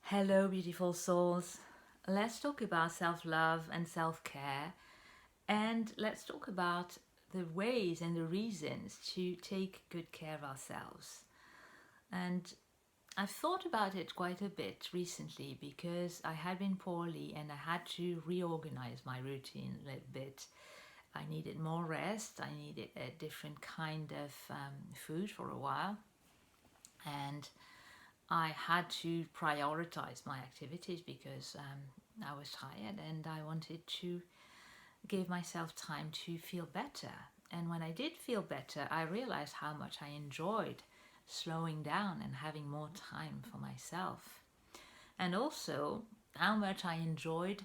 Hello, beautiful souls. Let's talk about self love and self care, and let's talk about the ways and the reasons to take good care of ourselves. And I've thought about it quite a bit recently because I had been poorly and I had to reorganize my routine a little bit. I needed more rest, I needed a different kind of food for a while, and I had to prioritize my activities because I was tired and I wanted to give myself time to feel better. And when I did feel better, I realized how much I enjoyed slowing down and having more time for myself. And also how much I enjoyed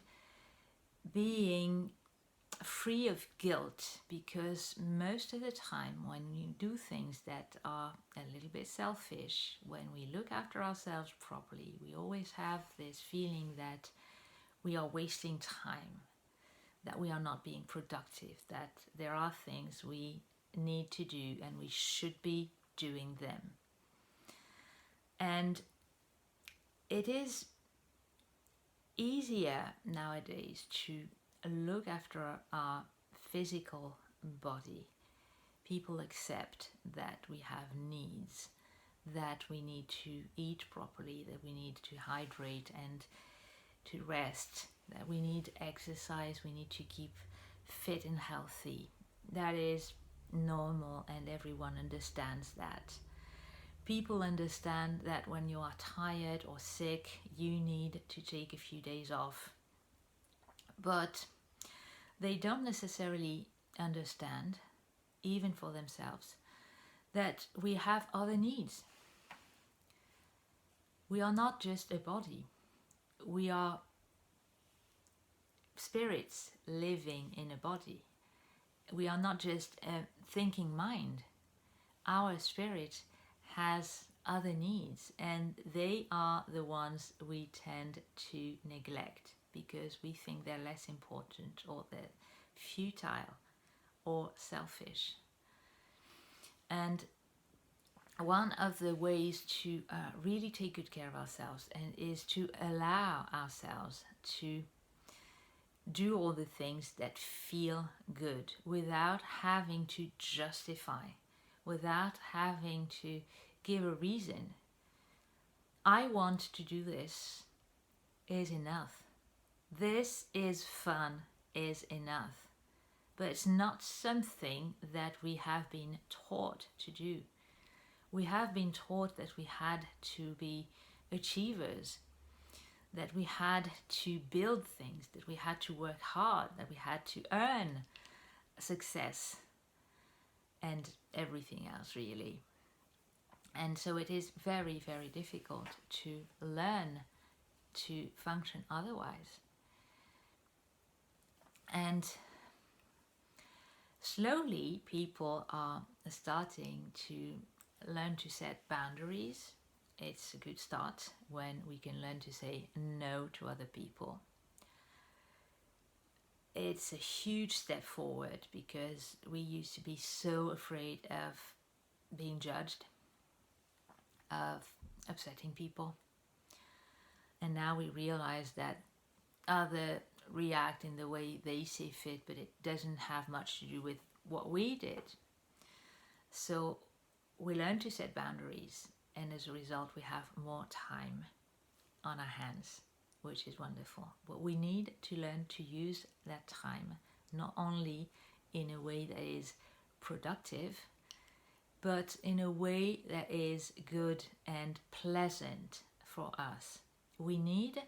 being free of guilt, because most of the time when we do things that are a little bit selfish, when we look after ourselves properly, we always have this feeling that we are wasting time, that we are not being productive, that there are things we need to do and we should be doing them. And it is easier nowadays to look after our physical body. People accept that we have needs, that we need to eat properly, that we need to hydrate and to rest, that we need exercise, we need to keep fit and healthy. That is normal and everyone understands that. People understand that when you are tired or sick, you need to take a few days off. But they don't necessarily understand, even for themselves, that we have other needs. We are not just a body, we are spirits living in a body. We are not just a thinking mind. Our spirit has other needs, and they are the ones we tend to neglect because we think they're less important or they're futile or selfish. And one of the ways to really take good care of ourselves and is to allow ourselves to do all the things that feel good without having to justify, without having to give a reason. I want to do this is enough. This is fun is enough. But it's not something that we have been taught to do. We have been taught that we had to be achievers, that we had to build things, that we had to work hard, that we had to earn success and everything else really. And so it is very, very difficult to learn to function otherwise. And slowly people are starting to learn to set boundaries. It's a good start when we can learn to say no to other people. It's a huge step forward because we used to be so afraid of being judged, of upsetting people. And now we realize that others react in the way they see fit, but it doesn't have much to do with what we did. So we learn to set boundaries, and as a result we have more time on our hands, which is wonderful. But we need to learn to use that time not only in a way that is productive, but in a way that is good and pleasant for us. We need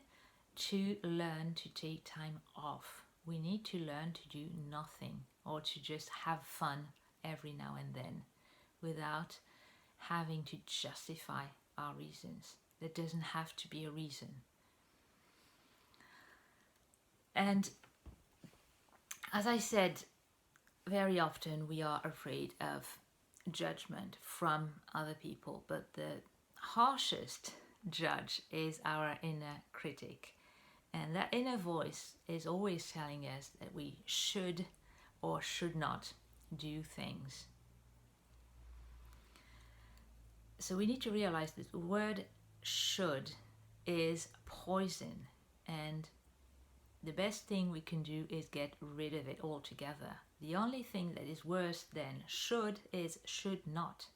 to learn to take time off. We need to learn to do nothing or to just have fun every now and then without having to justify our reasons. There doesn't have to be a reason. And as I said, very often we are afraid of judgment from other people, but the harshest judge is our inner critic. And that inner voice is always telling us that we should or should not do things. So we need to realize that the word should is poison, and the best thing we can do is get rid of it altogether. The only thing that is worse than should is should not,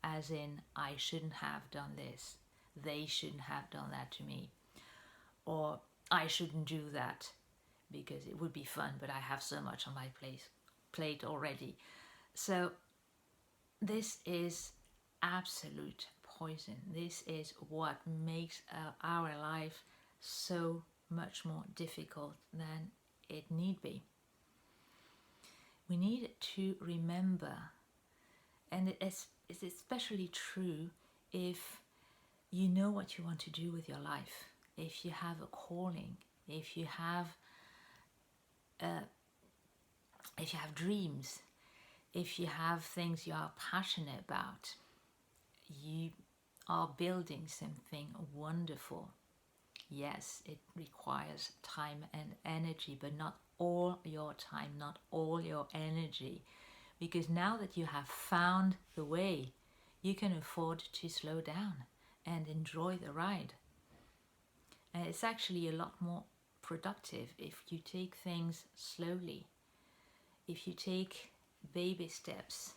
as in I shouldn't have done this, they shouldn't have done that to me, or I shouldn't do that because it would be fun, but I have so much on my plate already. So this is absolute poison. This is what makes our life so much more difficult than it need be. We need to remember, and it's especially true if you know what you want to do with your life, if you have a calling, if you have dreams, if you have things you are passionate about, you are building something wonderful. Yes, it requires time and energy, but not all your time, not all your energy. Because now that you have found the way, you can afford to slow down and enjoy the ride. And it's actually a lot more productive if you take things slowly. If you take baby steps,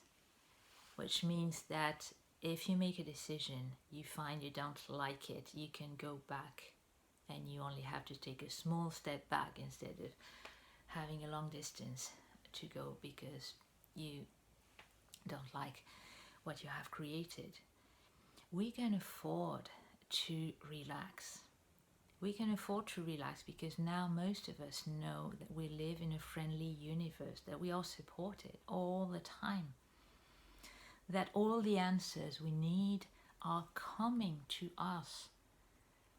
which means that if you make a decision, you find you don't like it, you can go back, and you only have to take a small step back instead of having a long distance to go because you don't like what you have created. We can afford to relax. We can afford to relax because now most of us know that we live in a friendly universe, that we are supported all the time, that all the answers we need are coming to us.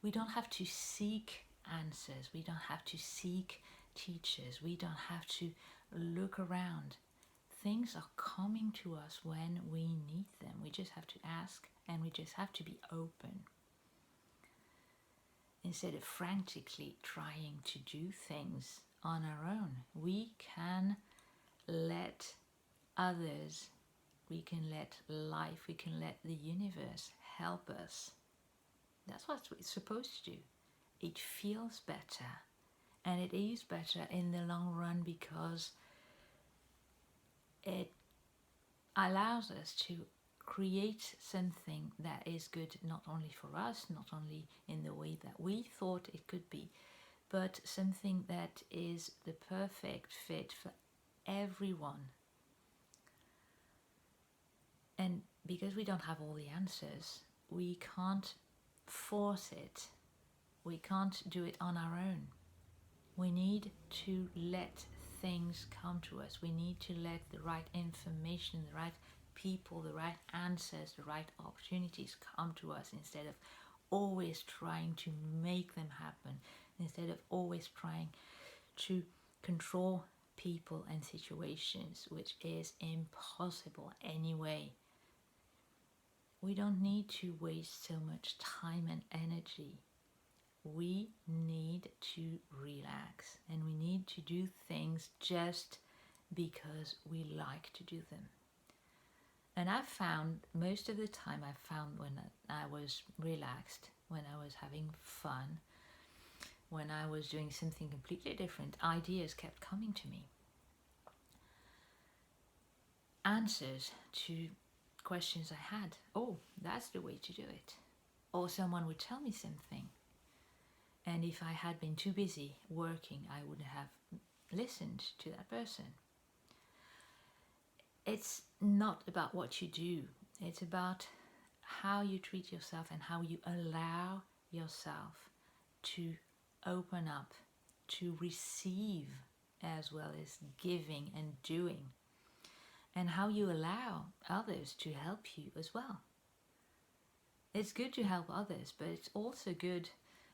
We don't have to seek answers. We don't have to seek teachers. We don't have to look around. Things are coming to us when we need them. We just have to ask, and we just have to be open. Instead of frantically trying to do things on our own, we can let others, we can let life, we can let the universe help us. That's what it's supposed to do. It feels better, and it is better in the long run because it allows us to create something that is good not only for us, not only in the way that we thought it could be, but something that is the perfect fit for everyone. And because we don't have all the answers, we can't force it. We can't do it on our own. We need to let things come to us. We need to let the right information, the right people, the right answers, the right opportunities come to us instead of always trying to make them happen, instead of always trying to control people and situations, which is impossible anyway. We don't need to waste so much time and energy. We need to relax, and we need to do things just because we like to do them. And I found most of the time, when I was relaxed, when I was having fun, when I was doing something completely different, ideas kept coming to me. Answers to questions I had. Oh, that's the way to do it. Or someone would tell me something. And if I had been too busy working, I wouldn't have listened to that person. It's not about what you do. It's about how you treat yourself and how you allow yourself to open up, to receive as well as giving and doing, and how you allow others to help you as well. It's good to help others, but it's also good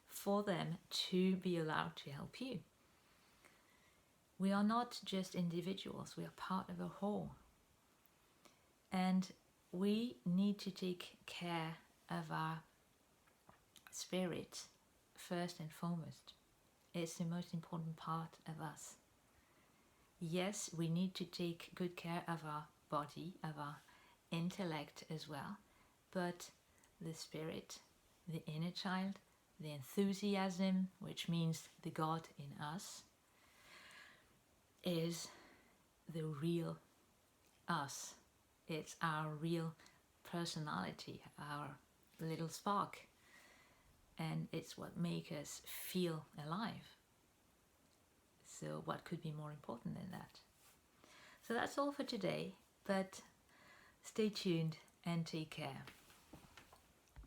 for them to be allowed to help you. We are not just individuals, we are part of a whole. And we need to take care of our spirit first and foremost. It's the most important part of us. Yes, we need to take good care of our body, of our intellect as well, but the spirit, the inner child, the enthusiasm, which means the God in us, is the real us. It's our real personality, our little spark, and it's what makes us feel alive. So what could be more important than that? So that's all for today, but stay tuned and take care.